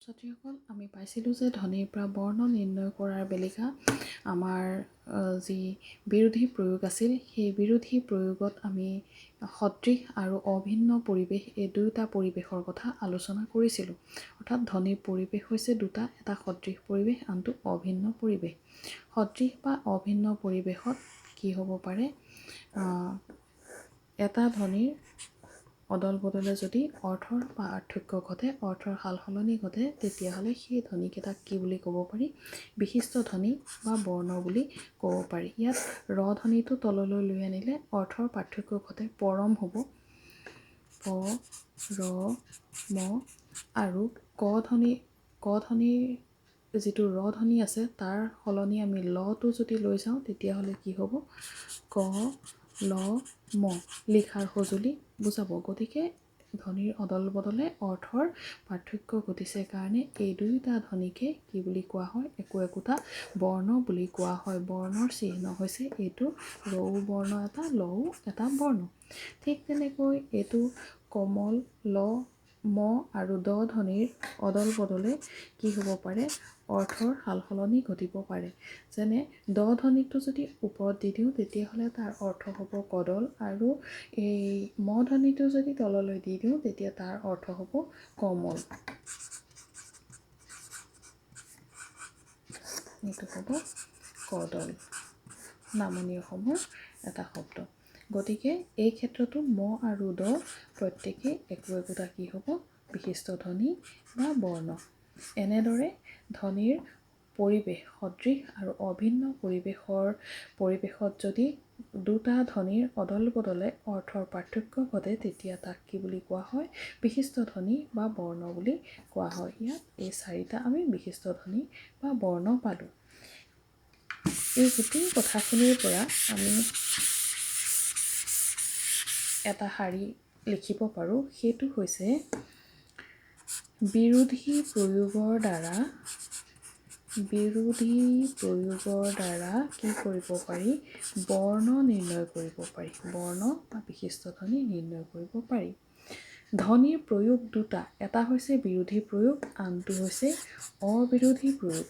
ছাত্ৰীসকল আমি পাইছিলোঁ যে ধ্বনিৰ পৰা বৰ্ণ নিৰ্ণয় কৰাৰ বেলিকা আমাৰ যি বিৰোধী প্ৰয়োগ আছিল সেই বিৰোধী প্ৰয়োগত আমি সদৃশ আৰু অভিন্ন পৰিৱেশ এই দুয়োটা পৰিৱেশৰ কথা আলোচনা কৰিছিলোঁ। অৰ্থাৎ ধ্বনিৰ পৰিৱেশ হৈছে দুটা, এটা সদৃশ পৰিৱেশ, আনটো অভিন্ন পৰিৱেশ। সদৃশ বা অভিন্ন পৰিৱেশত কি হ'ব পাৰে, এটা ধ্বনিৰ অদল বদলে যদি অৰ্থৰ পাৰ্থক্য ঘটে, অৰ্থৰ সালসলনি ঘটে, তেতিয়াহ'লে সেই ধ্বনিকেইটাক কি বুলি ক'ব পাৰি? বিশিষ্ট ধ্বনি বা বৰ্ণ বুলি ক'ব পাৰি। ইয়াত ৰ ধ্বনিটো তললৈ লৈ আনিলে অৰ্থৰ পাৰ্থক্য ঘটে, পৰম হ'ব, প, ৰ, ম, আৰু ক ধ্বনিৰ যিটো ৰ ধ্বনি আছে তাৰ সলনি আমি লটো যদি লৈ যাওঁ তেতিয়াহ'লে কি হ'ব? ক, ল, ম, লিখাৰ সঁজুলি বুজাব। গতিকে ধ্বনিৰ অদল বদলে অৰ্থৰ পাৰ্থক্য ঘটিছে কাৰণে এই দুয়োটা ধ্বনিকে কি বুলি কোৱা হয়? একোটা বৰ্ণ বুলি কোৱা হয়। বৰ্ণৰ চিহ্ন হৈছে এইটো ৰৌ বৰ্ণ এটা, লও এটা বৰ্ণ। ঠিক তেনেকৈ এইটো কমল, ল, ম আৰু দ ধ্বনিৰ অদল বদলে কি হ'ব পাৰে? অৰ্থৰ সালসলনি ঘটিব পাৰে। যেনে দ ধ্বনিটো যদি ওপৰত দি দিওঁ তেতিয়াহ'লে তাৰ অৰ্থ হ'ব কদল, আৰু এই ম ধ্বনিটো যদি তললৈ দি দিওঁ তেতিয়া তাৰ অৰ্থ হ'ব কমল। এইটো হ'ব কদল, নামনি অসমৰ এটা শব্দ। গতিকে এই ক্ষেত্ৰতো ম আৰু দ প্ৰত্যেকেই একোটা কি হ'ব? বিশিষ্ট ধ্বনি বা বৰ্ণ। এনেদৰে ধ্বনিৰ পৰিৱেশ সদৃশ আৰু অভিন্ন পৰিৱেশত যদি দুটা ধ্বনিৰ অদল বদলে অৰ্থৰ পাৰ্থক্য ঘটে তেতিয়া তাক কি বুলি কোৱা হয়? বিশিষ্ট ধ্বনি বা বৰ্ণ বুলি কোৱা হয়। ইয়াত এই চাৰিটা আমি বিশিষ্ট ধ্বনি বা বৰ্ণ পালোঁ। এই গোটেই কথাখিনিৰ পৰা আমি এটা শাৰী লিখিব পাৰোঁ, সেইটো হৈছে বিৰোধী প্ৰয়োগৰ দ্বাৰা কি কৰিব পাৰি? বৰ্ণ নিৰ্ণয় কৰিব পাৰি। বৰ্ণ বা বিশিষ্ট ধ্বনি নিৰ্ণয় কৰিব পাৰি। ধ্বনিৰ প্ৰয়োগ দুটা, এটা হৈছে বিৰোধী প্ৰয়োগ, আনটো হৈছে অবিৰোধী প্ৰয়োগ।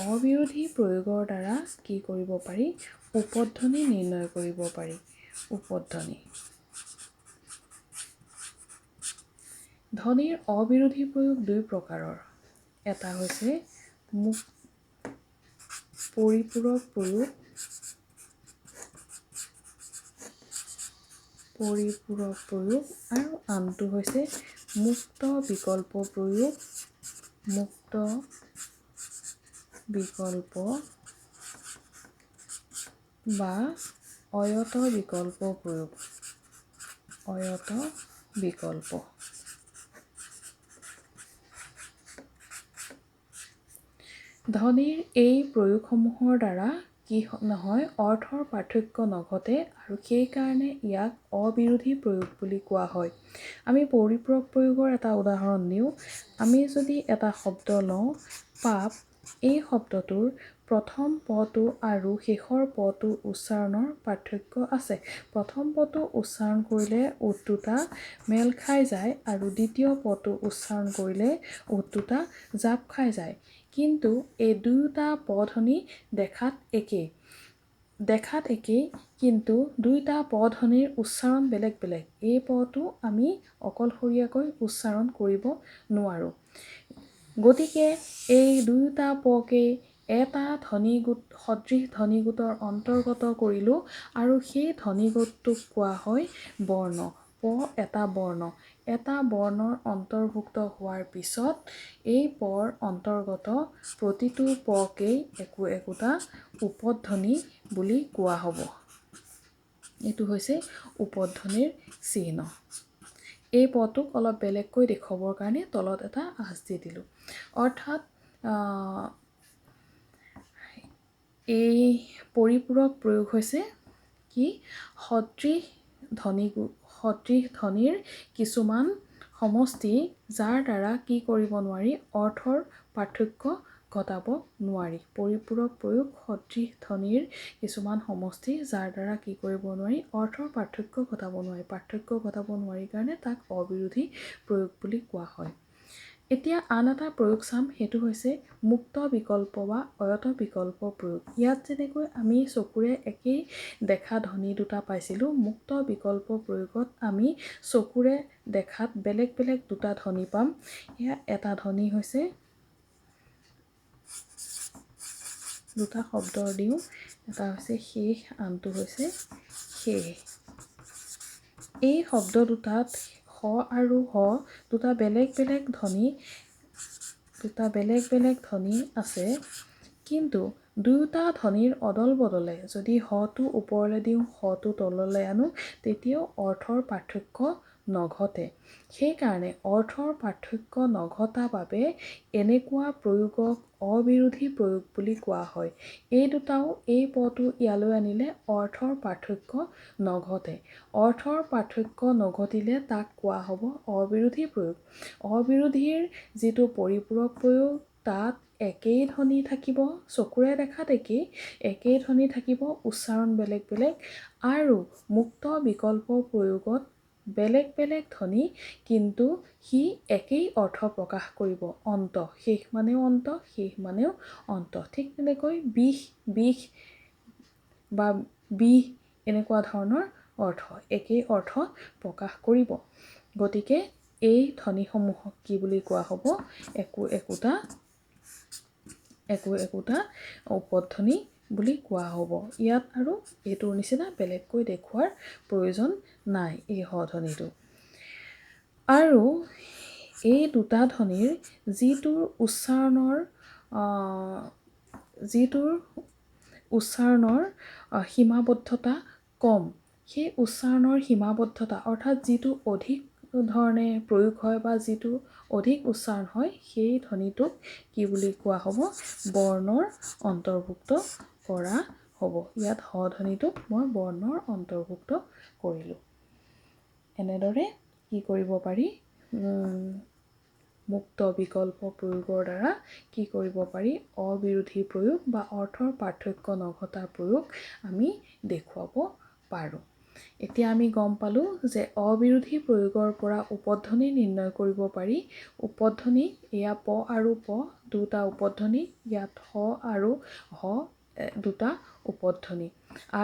অবিৰোধী প্ৰয়োগৰ দ্বাৰা কি কৰিব পাৰি? উপধ্বনি নিৰ্ণয় কৰিব পাৰি। উপধ্বনি। ধ্বনিৰ অবিৰোধী প্ৰয়োগ দুই প্ৰকাৰৰ। এটা হৈছে পৰিপূৰক প্ৰয়োগ, আৰু আনটো হৈছে মুক্ত বিকল্প প্ৰয়োগ, বা অয়ত বিকল্প প্ৰয়োগ, ধ্বনিৰ এই প্ৰয়োগসমূহৰ দ্বাৰা কি নহয়? অৰ্থৰ পাৰ্থক্য নঘটে, আৰু সেইকাৰণে ইয়াক অবিৰোধী প্ৰয়োগ বুলি কোৱা হয়। আমি পৰিপূৰক প্ৰয়োগৰ এটা উদাহৰণ দিওঁ। আমি যদি এটা শব্দ লওঁ, পাপ, এই শব্দটোৰ প্ৰথম পটো আৰু শেষৰ পটো উচ্চাৰণৰ পাৰ্থক্য আছে। প্ৰথম পটো উচ্চাৰণ কৰিলে ওঁঠ দুটা মেল খাই যায় আৰু দ্বিতীয় পটো উচ্চাৰণ কৰিলে ওঁঠ দুটা জাপ খাই যায়। কিন্তু এই দুয়োটা পধ্বনি দেখাত একেই, কিন্তু দুয়োটা পধ্বনিৰ উচ্চাৰণ বেলেগ বেলেগ। এই পটো আমি অকলশৰীয়াকৈ উচ্চাৰণ কৰিব নোৱাৰোঁ। গতিকে এই দুয়োটা পকেই এটা সদৃশ ধ্বনিগোটৰ অন্তৰ্গত কৰিলোঁ, আৰু সেই ধ্বনিগোটটোক কোৱা হয় বৰ্ণ। প এটা বৰ্ণ। এটা বৰ্ণৰ অন্তৰ্ভুক্ত হোৱাৰ পিছত এই পৰ অন্তৰ্গত প্ৰতিটো পকেই একোটা উপধ্বনি বুলি কোৱা হ'ব। এইটো হৈছে উপধ্বনিৰ চিহ্ন। এই পটোক অলপ বেলেগকৈ দেখুৱাবৰ কাৰণে তলত এটা আঁচ দি দিলোঁ। অৰ্থাৎ এই পৰিপূৰক প্ৰয়োগ হৈছে কি? সদৃশ ধ্বনিৰ কিছুমান সমষ্টি যাৰ দ্বাৰা কি কৰিব নোৱাৰি? অৰ্থৰ পাৰ্থক্য ঘটাব নোৱাৰি। পৰিপূৰক প্ৰয়োগ সদৃশ ধ্বনিৰ কিছুমান সমষ্টি যাৰ দ্বাৰা কি কৰিব নোৱাৰি, অৰ্থৰ পাৰ্থক্য ঘটাব নোৱাৰি। পাৰ্থক্য ঘটাব নোৱাৰি কাৰণে তাক অবিৰোধী প্ৰয়োগ বুলি কোৱা হয়। এতিয়া আন এটা প্ৰয়োগ চাম, সেইটো হৈছে মুক্ত বিকল্প বা অয়ত বিকল্প প্ৰয়োগ। ইয়াত যেনেকৈ আমি চকুৰে একেই দেখা ধ্বনি দুটা পাইছিলোঁ, মুক্ত বিকল্প প্ৰয়োগত আমি চকুৰে দেখাত বেলেগ বেলেগ দুটা ধ্বনি পাম। এয়া এটা ধ্বনি হৈছে, দুটা শব্দৰ দিওঁ, এটা হৈছে শেষ, আনটো হৈছে শেষ। এই শব্দ দুটাত স আৰু হ দুটা বেলেগ বেলেগ ধ্বনি আছে, কিন্তু দুয়োটা ধ্বনিৰ অদল বদলে যদি হটো ওপৰলৈ দিওঁ, হটো তললৈ আনো, তেতিয়াও অৰ্থৰ পাৰ্থক্য নঘটে। সেইকাৰণে অৰ্থৰ পাৰ্থক্য নঘটা বাবে এনেকুৱা প্ৰয়োগক অবিৰোধী প্ৰয়োগ বুলি কোৱা হয়। এই দুটাও, এই পটো ইয়ালৈ আনিলে অৰ্থৰ পাৰ্থক্য নঘটে। অৰ্থৰ পাৰ্থক্য নঘটিলে তাক কোৱা হ'ব অবিৰোধী প্ৰয়োগ। অবিৰোধীৰ যিটো পৰিপূৰক প্ৰয়োগ, তাত একেই ধ্বনি থাকিব, চকুৰে দেখাত একেই ধ্বনি থাকিব, উচ্চাৰণ বেলেগ বেলেগ। আৰু মুক্ত বিকল্প প্ৰয়োগত বেলেগ বেলেগ ধ্বনি, কিন্তু সি একেই অৰ্থ প্ৰকাশ কৰিব। অন্ত, শেষ মানেও অন্ত, শেষ মানেও অন্ত। ঠিক তেনেকৈ বিষ, বিষ বা বিষ এনেকুৱা ধৰণৰ অৰ্থ, একেই অৰ্থ প্ৰকাশ কৰিব। গতিকে এই ধ্বনিসমূহক কি বুলি কোৱা হ'ব, একো একোটা উপধ্বনি বুলি কোৱা হ'ব। ইয়াত আৰু এইটোৰ নিচিনা বেলেগকৈ দেখুওৱাৰ প্ৰয়োজন নাই, এই হ ধ্বনিটো। আৰু এই দুটা ধ্বনিৰ যিটোৰ উচ্চাৰণৰ সীমাবদ্ধতা কম, সেই উচ্চাৰণৰ সীমাবদ্ধতা, অৰ্থাৎ যিটো অধিক ধৰণে প্ৰয়োগ হয় বা যিটো অধিক উচ্চাৰণ হয়, সেই ধ্বনিটোক কি বুলি কোৱা হ'ব, বৰ্ণৰ অন্তৰ্ভুক্ত কৰা হ'ব। ইয়াত হ ধ্বনিটোক মই বৰ্ণৰ অন্তৰ্ভুক্ত কৰিলোঁ। এনেদৰে কি কৰিব পাৰি, মুক্ত বিকল্প প্ৰয়োগৰ দ্বাৰা কি কৰিব পাৰি, অবিৰোধী প্ৰয়োগ বা অৰ্থৰ পাৰ্থক্য নঘটা প্ৰয়োগ আমি দেখুৱাব পাৰোঁ। এতিয়া আমি গম পালোঁ যে অবিৰোধী প্ৰয়োগৰ পৰা উপধ্বনি নিৰ্ণয় কৰিব পাৰি। উপধ্বনি, এয়া প আৰু প দুটা উপধ্বনি, ইয়াত হ আৰু হ দুটা উপধ্বনি।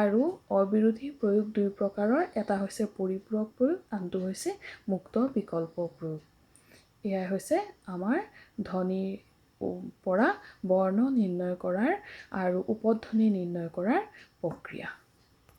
আৰু অবিৰোধী প্ৰয়োগ দুই প্ৰকাৰৰ, এটা হৈছে পৰিপূৰক প্ৰয়োগ, আনটো হৈছে মুক্ত বিকল্প প্ৰয়োগ। এয়া হৈছে আমাৰ ধ্বনিৰ পৰা বৰ্ণ নিৰ্ণয় কৰাৰ আৰু উপধ্বনি নিৰ্ণয় কৰাৰ প্ৰক্ৰিয়া।